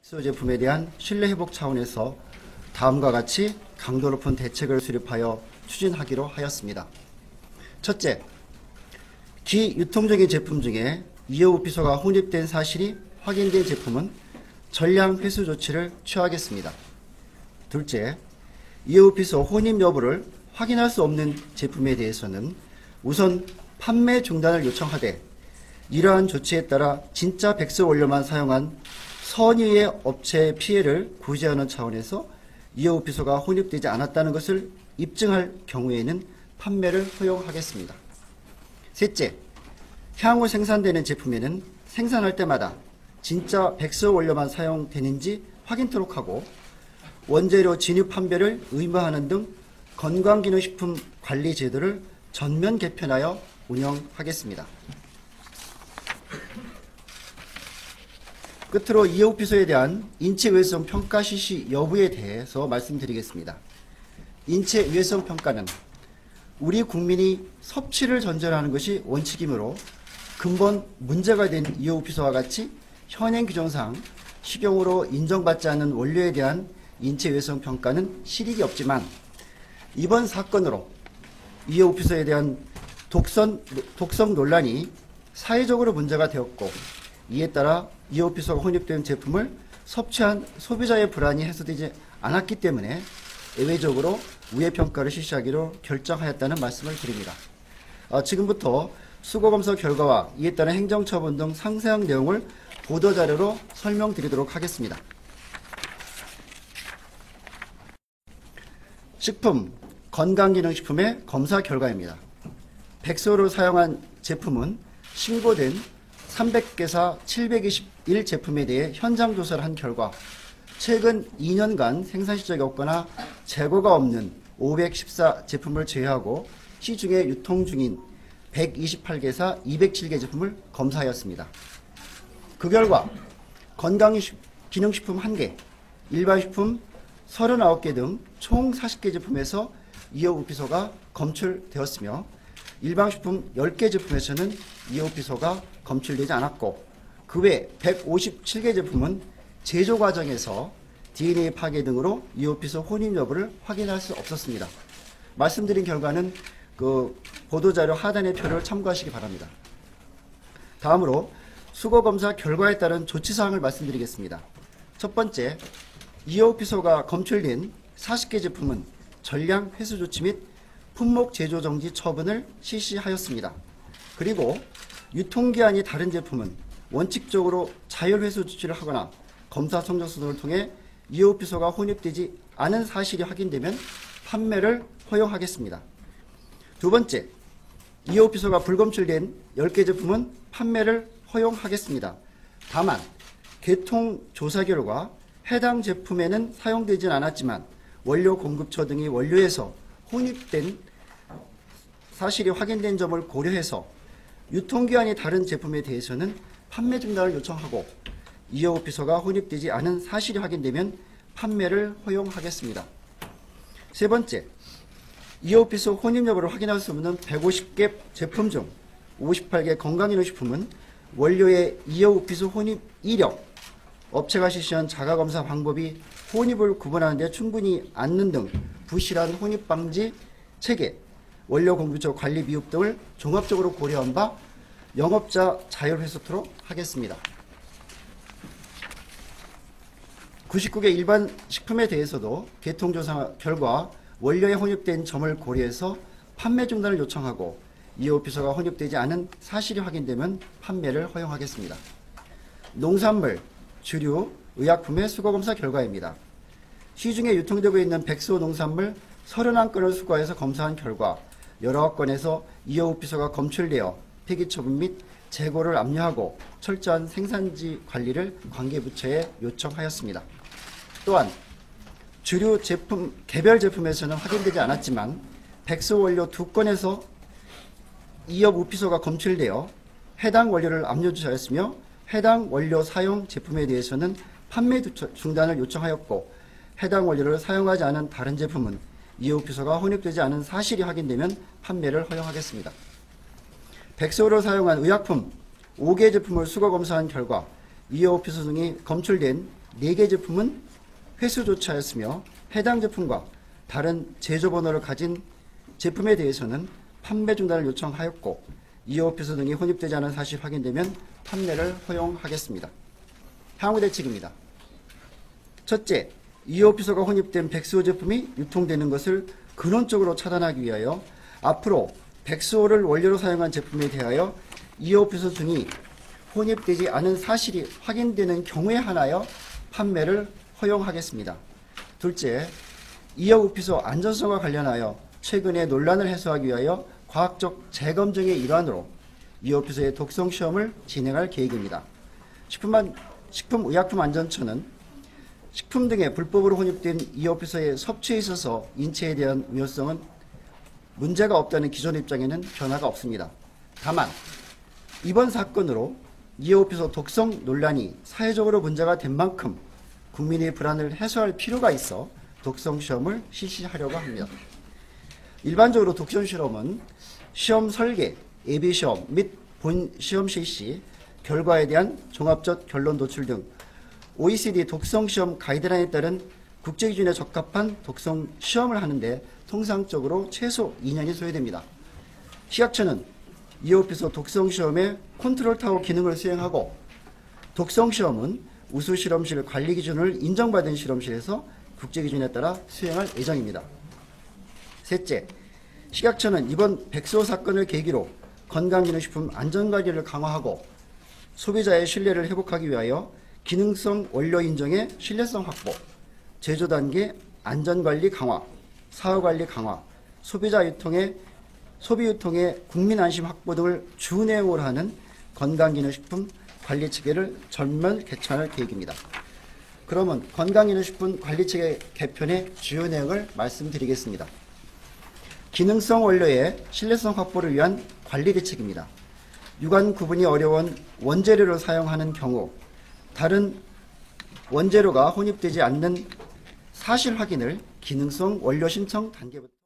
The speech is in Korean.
백소 제품에 대한 신뢰 회복 차원에서 다음과 같이 강도 높은 대책을 수립하여 추진하기로 하였습니다. 첫째, 기유통적인 제품 중에 이어우피소가 혼입된 사실이 확인된 제품은 전량 회수 조치를 취하겠습니다. 둘째, 이어우피소 혼입 여부를 확인할 수 없는 제품에 대해서는 우선 판매 중단을 요청하되 이러한 조치에 따라 진짜 백소 원료만 사용한 선의의 업체의 피해를 구제하는 차원에서 이어우피소가 혼입되지 않았다는 것을 입증할 경우에는 판매를 허용하겠습니다. 셋째, 향후 생산되는 제품에는 생산할 때마다 진짜 백소 원료만 사용되는지 확인토록 하고 원재료 진입 판별을 의무화하는 등 건강기능식품 관리 제도를 전면 개편하여 운영하겠습니다. 끝으로 이어우피소에 대한 인체위해성 평가 실시 여부에 대해서 말씀드리겠습니다. 인체위해성 평가는 우리 국민이 섭취를 전제하는 것이 원칙이므로 근본 문제가 된 이어우피소와 같이 현행 규정상 식용으로 인정받지 않는 원료에 대한 인체위해성 평가는 실익이 없지만 이번 사건으로 이어우피소에 대한 독성 논란이 사회적으로 문제가 되었고 이에 따라 이어우피소가 혼입된 제품을 섭취한 소비자의 불안이 해소되지 않았기 때문에 예외적으로 우회평가를 실시하기로 결정하였다는 말씀을 드립니다. 지금부터 수거검사 결과와 이에 따른 행정처분 등 상세한 내용을 보도자료로 설명드리도록 하겠습니다. 식품, 건강기능식품의 검사 결과입니다. 백소를 사용한 제품은 신고된 300개사 721 제품에 대해 현장 조사를 한 결과 최근 2년간 생산 시적이 없거나 재고가 없는 514 제품을 제외하고 시중에 유통 중인 128개사 207개 제품을 검사하였습니다. 그 결과 건강기능식품 1개, 일반식품 39개 등 총 40개 제품에서 이어우피소가 검출되었으며 일반식품 10개 제품에서는 이어우피소가 검출되지 않았고 그 외 157개 제품은 제조 과정에서 DNA 파괴 등으로 이어우피소 혼입 여부를 확인할 수 없었습니다. 말씀드린 결과는 그 보도자료 하단의 표를 참고하시기 바랍니다. 다음으로 수거검사 결과에 따른 조치사항을 말씀드리겠습니다. 첫 번째, 이어우피소가 검출된 40개 제품은 전량 회수 조치 및 품목 제조 정지 처분을 실시하였습니다. 그리고 유통기한이 다른 제품은 원칙적으로 자율 회수 조치를 하거나 검사 성적서 등을 통해 이어우피소가 혼입되지 않은 사실이 확인되면 판매를 허용하겠습니다. 두 번째, 이어우피소가 불검출된 10개 제품은 판매를 허용하겠습니다. 다만 개통 조사 결과 해당 제품에는 사용되진 않았지만 원료 공급처 등이 원료에서 혼입된 사실이 확인된 점을 고려해서 유통기한이 다른 제품에 대해서는 판매 중단을 요청하고 이어우피소가 혼입되지 않은 사실이 확인되면 판매를 허용하겠습니다. 세 번째, 이어우피소 혼입 여부를 확인할 수 없는 150개 제품 중 58개 건강기능식품은 원료의 이어우피소 혼입 이력, 업체가 실시한 자가검사 방법이 혼입을 구분하는 데 충분히 않는 등 부실한 혼입 방지 체계, 원료 공급처 관리 미흡 등을 종합적으로 고려한 바 영업자 자율 회수토록 하겠습니다. 99개 일반 식품에 대해서도 개통조사 결과 원료에 혼입된 점을 고려해서 판매 중단을 요청하고 이어우피소가 혼입되지 않은 사실이 확인되면 판매를 허용하겠습니다. 농산물, 주류, 의약품의 수거검사 결과입니다. 시중에 유통되고 있는 백소 농산물 31건을 수거해서 검사한 결과 여러 건에서 이어우피소가 검출되어 폐기처분 및 재고를 압류하고 철저한 생산지 관리를 관계부처에 요청하였습니다. 또한 주류 제품, 개별 제품에서는 확인되지 않았지만 백소 원료 2건에서 이어우피소가 검출되어 해당 원료를 압류 조사하였으며 해당 원료 사용 제품에 대해서는 판매 중단을 요청하였고 해당 원료를 사용하지 않은 다른 제품은 이어우피소가 혼입되지 않은 사실이 확인되면 판매를 허용하겠습니다. 백소를 사용한 의약품 5개 제품을 수거 검사한 결과 이어오피소 등이 검출된 4개 제품은 회수조차하였으며 해당 제품과 다른 제조번호를 가진 제품에 대해서는 판매 중단을 요청하였고 이어오피소 등이 혼입되지 않은 사실이 확인되면 판매를 허용하겠습니다. 향후 대책입니다. 첫째, 이어오피소가 혼입된 백수호 제품이 유통되는 것을 근원적으로 차단하기 위하여 앞으로 백수호를 원료로 사용한 제품에 대하여 이어오피소 등이 혼입되지 않은 사실이 확인되는 경우에 한하여 판매를 허용하겠습니다. 둘째, 이어오피소 안전성과 관련하여 최근의 논란을 해소하기 위하여 과학적 재검증의 일환으로 이어오피소의 독성 시험을 진행할 계획입니다. 식품의약품안전처는 식품 등에 불법으로 혼입된 이어오피소의 섭취에 있어서 인체에 대한 위험성은 문제가 없다는 기존 입장에는 변화가 없습니다. 다만 이번 사건으로 이어오피소 독성 논란이 사회적으로 문제가 된 만큼 국민의 불안을 해소할 필요가 있어 독성 시험을 실시하려고 합니다. 일반적으로 독성 실험은 시험 설계, 예비 시험 및 본 시험 실시, 결과에 대한 종합적 결론 도출 등 OECD 독성 시험 가이드라인에 따른 국제 기준에 적합한 독성 시험을 하는데 통상적으로 최소 2년이 소요됩니다. 식약처는 이어오피소 독성 시험의 컨트롤 타워 기능을 수행하고 독성 시험은 우수 실험실 관리 기준을 인정받은 실험실에서 국제 기준에 따라 수행할 예정입니다. 셋째, 식약처는 이번 백수호 사건을 계기로 건강기능식품 안전관리를 강화하고 소비자의 신뢰를 회복하기 위하여 기능성 원료 인정의 신뢰성 확보, 제조 단계 안전관리 강화, 사후관리 강화, 소비 유통의 국민 안심 확보 등을 주 내용으로 하는 건강기능식품 관리 체계를 전면 개편할 계획입니다. 그러면 건강기능식품 관리 체계 개편의 주요 내용을 말씀드리겠습니다. 기능성 원료의 신뢰성 확보를 위한 관리 대책입니다. 유관 구분이 어려운 원재료를 사용하는 경우 다른 원재료가 혼입되지 않는 사실 확인을 기능성 원료 신청 단계부터